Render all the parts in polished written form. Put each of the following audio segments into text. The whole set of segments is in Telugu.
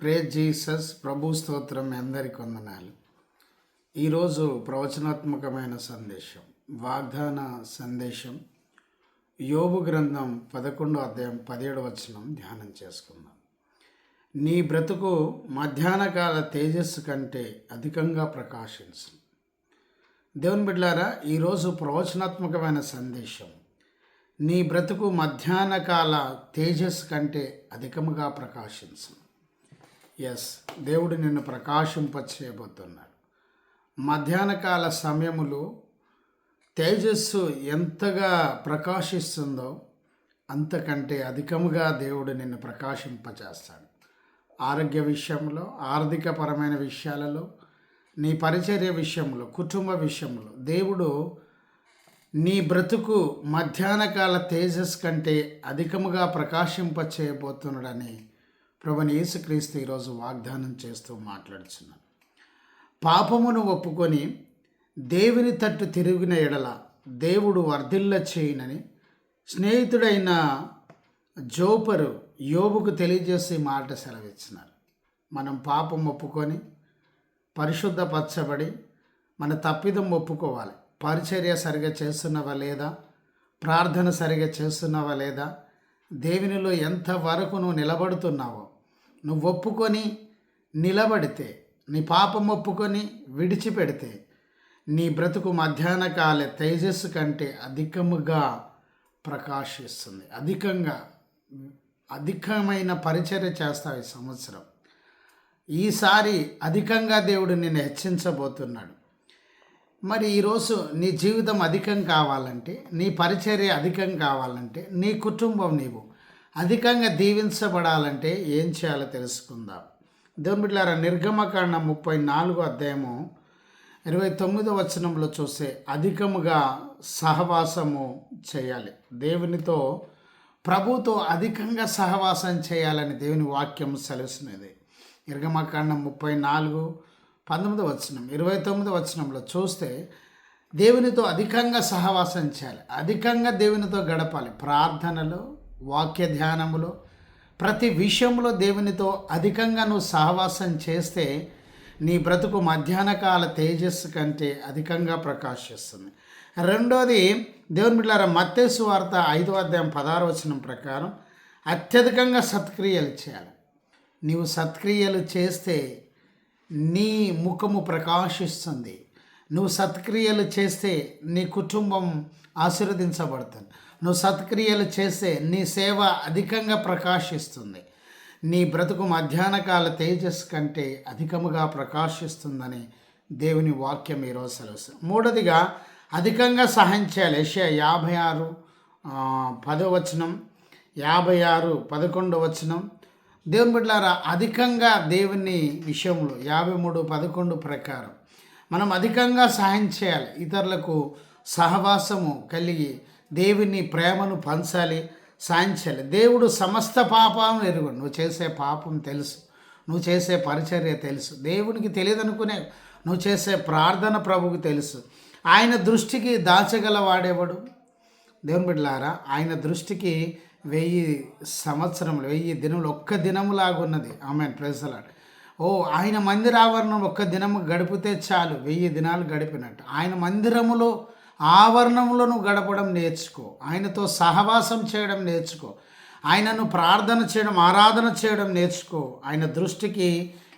Praise Jesus. ప్రభు స్తోత్రం. మీ అందరికి వందనాలు. ఈరోజు ప్రవచనాత్మకమైన సందేశం, వాగ్దాన సందేశం, యోబు గ్రంథం 11వ అధ్యాయం 17వ వచనం ధ్యానం చేసుకుందాం. నీ బ్రతుకు మధ్యాహ్నకాల తేజస్సు కంటే అధికంగా ప్రకాశించు. దేవుని బిడ్డలారా, ఈరోజు ప్రవచనాత్మకమైన సందేశం, నీ బ్రతుకు మధ్యాహ్నకాల తేజస్సు కంటే అధికముగా ప్రకాశించు. దేవుడు నిన్ను ప్రకాశింపచేయబోతున్నాడు. మధ్యాహ్నకాల సమయములో తేజస్సు ఎంతగా ప్రకాశిస్తుందో అంతకంటే అధికముగా దేవుడు నిన్ను ప్రకాశింపచేస్తాడు. ఆరోగ్య విషయంలో, ఆర్థికపరమైన విషయాలలో, నీ పరిచర్య విషయంలో, కుటుంబ విషయంలో దేవుడు నీ బ్రతుకు మధ్యాహ్నకాల తేజస్సు కంటే అధికముగా ప్రకాశింపచేయబోతున్నాడని ప్రభువైన యేసుక్రీస్తు ఈరోజు వాగ్దానం చేస్తూ మాట్లాడుచున్నాను. పాపమును ఒప్పుకొని దేవుని తట్టు తిరిగిన ఎడల దేవుడు వర్ధిల్ల చేయనని స్నేహితుడైన జోపరు యోబుకు తెలియజేసి మాట సెలవిచ్చినారు. మనం పాపం ఒప్పుకొని పరిశుద్ధపరచబడి మన తప్పిదం ఒప్పుకోవాలి. పరిచర్య సరిగా చేస్తున్నావా లేదా? ప్రార్థన సరిగా చేస్తున్నావా లేదా? దేవునిలో ఎంతవరకు నువ్వు నిలబడుతున్నావో నువ్వు ఒప్పుకొని నిలబడితే, నీ పాపం ఒప్పుకొని విడిచిపెడితే నీ బ్రతుకు మధ్యాహ్నకాల తేజస్సు కంటే అధికముగా ప్రకాశిస్తుంది. అధికమైన పరిచర్య చేస్తావు ఈ సంవత్సరం. ఈసారి అధికంగా దేవుడు నిన్ను హెచ్చించబోతున్నాడు. మరి ఈరోజు నీ జీవితం అధికం కావాలంటే, నీ పరిచర్య అధికం కావాలంటే, నీ కుటుంబం నీవు అధికంగా దీవించబడాలంటే ఏం చేయాలో తెలుసుకుందాం. దేవుని బిడ్డలారా, నిర్గమకాండం 34వ అధ్యాయము 29వ వచనంలో చూస్తే అధికముగా సహవాసము చేయాలి. దేవునితో, ప్రభుతో అధికంగా సహవాసం చేయాలని దేవుని వాక్యం సెలవుస్తున్నది. నిర్గమకాండం 34:19వ వచనం, 29వ వచనంలో చూస్తే దేవునితో అధికంగా సహవాసం చేయాలి, అధికంగా దేవునితో గడపాలి. ప్రార్థనలో, వాక్య ధ్యానములో, ప్రతి విషయంలో దేవునితో అధికంగా నువ్వు సహవాసం చేస్తే నీ బ్రతుకు మధ్యాహ్నకాల తేజస్సు కంటే అధికంగా ప్రకాశిస్తుంది. రెండోది, దేవుని బిడ్డలారా, మత్తయి సువార్త 5వ అధ్యాయం 16వ వచనం ప్రకారం అత్యధికంగా సత్క్రియలు చేయాలి. నీవు సత్క్రియలు చేస్తే నీ ముఖము ప్రకాశిస్తుంది. నువ్వు సత్క్రియలు చేస్తే నీ కుటుంబం ఆశీర్వదించబడుతుంది. నువ్వు సత్క్రియలు చేస్తే నీ సేవ అధికంగా ప్రకాశిస్తుంది. నీ బ్రతుకు మధ్యాహ్నకాల తేజస్సు కంటే అధికముగా ప్రకాశిస్తుందని దేవుని వాక్యం ఈరోజు సెలవు. మూడోదిగా, అధికంగా సహాయం చేయాలి. యెషయా 56:10వ వచనం, 56:11వ వచనం. దేవుని బిడ్డలారా, అధికంగా దేవుని విషయంలో 53:11 ప్రకారం మనం అధికంగా సహాయం చేయాలి. ఇతరులకు సహవాసము కలిగి దేవుని ప్రేమను పంచాలి, సాయం చేయాలి. దేవుడు సమస్త పాపం ఎరుగు. నువ్వు చేసే పాపం తెలుసు, నువ్వు చేసే పరిచర్య తెలుసు. దేవునికి తెలియదు అనుకునే నువ్వు చేసే ప్రార్థన ప్రభువుకి తెలుసు. ఆయన దృష్టికి దాచగలవాడేవాడు? దేవుని బిడ్డలారా, ఆయన దృష్టికి 1000 సంవత్సరములు, 1000 దినములు ఒక్క దినములాగున్నది. ఆమేన్, ప్రైజ్ ది లార్డ్. ఆయన మందిర ఆవరణం ఒక్క దినము గడిపితే చాలు, 1000 దినాలు గడిపినట్టు. ఆయన మందిరములో, ఆవరణంలో నువ్వు గడపడం నేర్చుకో. ఆయనతో సహవాసం చేయడం నేర్చుకో. ఆయనను ప్రార్థన చేయడం, ఆరాధన చేయడం నేర్చుకో. ఆయన దృష్టికి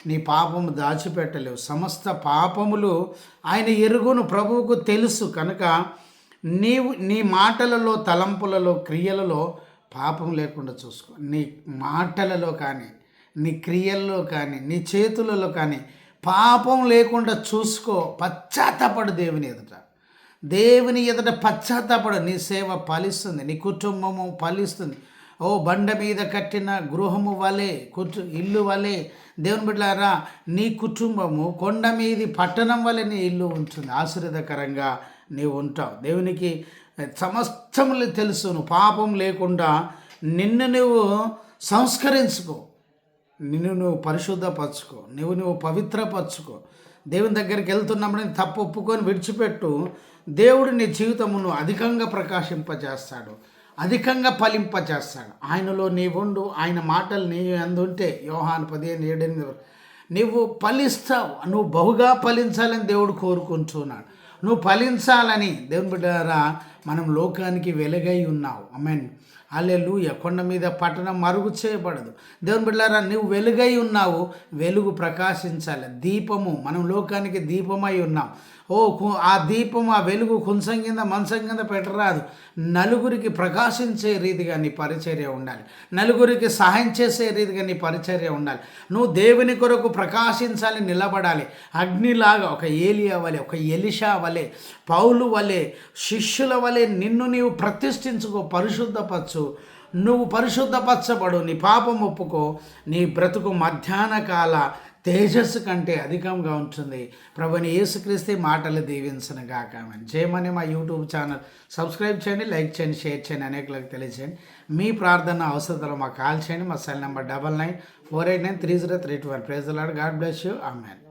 నీ పాపము దాచిపెట్టలేవు. సమస్త పాపములు ఆయన ఎరుగును, ప్రభువుకు తెలుసు. కనుక నీ మాటలలో, తలంపులలో, క్రియలలో పాపం లేకుండా చూసుకో. నీ మాటలలో కానీ, నీ క్రియల్లో కానీ, నీ చేతులలో కానీ పాపం లేకుండా చూసుకో. పశ్చాత్తాపడు దేవుని ఎదుట పశ్చాత్తాపడు. నీ సేవ ఫలిస్తుంది, నీ కుటుంబము ఫలిస్తుంది. బండ మీద కట్టిన గృహము వలె, ఇల్లు వలె, దేవుని బిడ్డలారా, నీ కుటుంబము కొండ మీది పట్టణం వలె నీ ఇల్లు ఉంటుంది. ఆశీర్వాదకరంగా నీవు ఉంటావు. దేవునికి సమస్తములు తెలుసు. నువ్వు పాపం లేకుండా నిన్ను నువ్వు సంస్కరించుకో, నిన్ను నువ్వు పరిశుద్ధపరచుకో, నువ్వు పవిత్రపరచుకో. దేవుని దగ్గరికి వెళ్తున్నప్పుడు తప్పు ఒప్పుకొని విడిచిపెట్టు. దేవుడు నీ జీవితమును అధికంగా ప్రకాశింపజేస్తాడు. అధికంగా ఫలింపచేస్తాడు. ఆయనలో నీవుండు, ఆయన మాటలు నీ అందుంటే యోహాను 15:7 నువ్వు ఫలిస్తావు. నువ్వు బహుగా ఫలించాలని దేవుడు కోరుకుంటున్నాడు. నువ్వు ఫలించాలని దేవుని బిడ్డలారా మనం లోకానికి వెలుగై ఉన్నావు. ఆమేన్. హల్లెలూయా. కొండ మీద పట్టణం మరుగు చేయబడదు. దేవుని బిడ్డలారా నువ్వు వెలుగై ఉన్నావు, వెలుగు ప్రకాశించాలి. దీపము, మనం లోకానికి దీపమై ఉన్నాం. ఆ దీపం, ఆ వెలుగు కుంసం కింద మంచం కింద పెట్టరాదు. నలుగురికి ప్రకాశించే రీతిగా నీ పరిచర్య ఉండాలి. నలుగురికి సహాయం చేసే రీతిగా నీ పరిచర్య ఉండాలి. నువ్వు దేవుని కొరకు ప్రకాశించాలి, నిలబడాలి. అగ్నిలాగా ఒక ఏలియా వలె, ఒక ఎలిషా వలె, పౌలు వలె, శిష్యుల వలె నిన్ను నీవు ప్రతిష్ఠించుకో, పరిశుద్ధపరచు. నువ్వు పరిశుద్ధపరచబడు, నీ పాపం ఒప్పుకో, నీ బ్రతుకు మధ్యాహ్న కాల తేజస్సు కంటే అధికంగా ఉంటుంది. ప్రభుని యేసుక్రీస్తు మాటలు దీవించను గాక. చేయమని మా యూట్యూబ్ ఛానల్ సబ్స్క్రైబ్ చేయండి, లైక్ చేయండి, షేర్ చేయండి, అనేకులకు తెలియజేయండి. మీ ప్రార్థన అవసరతలు మాకు కాల్ చేయండి. మా cell number 9948930321. Praise the Lord. God bless you. Amen.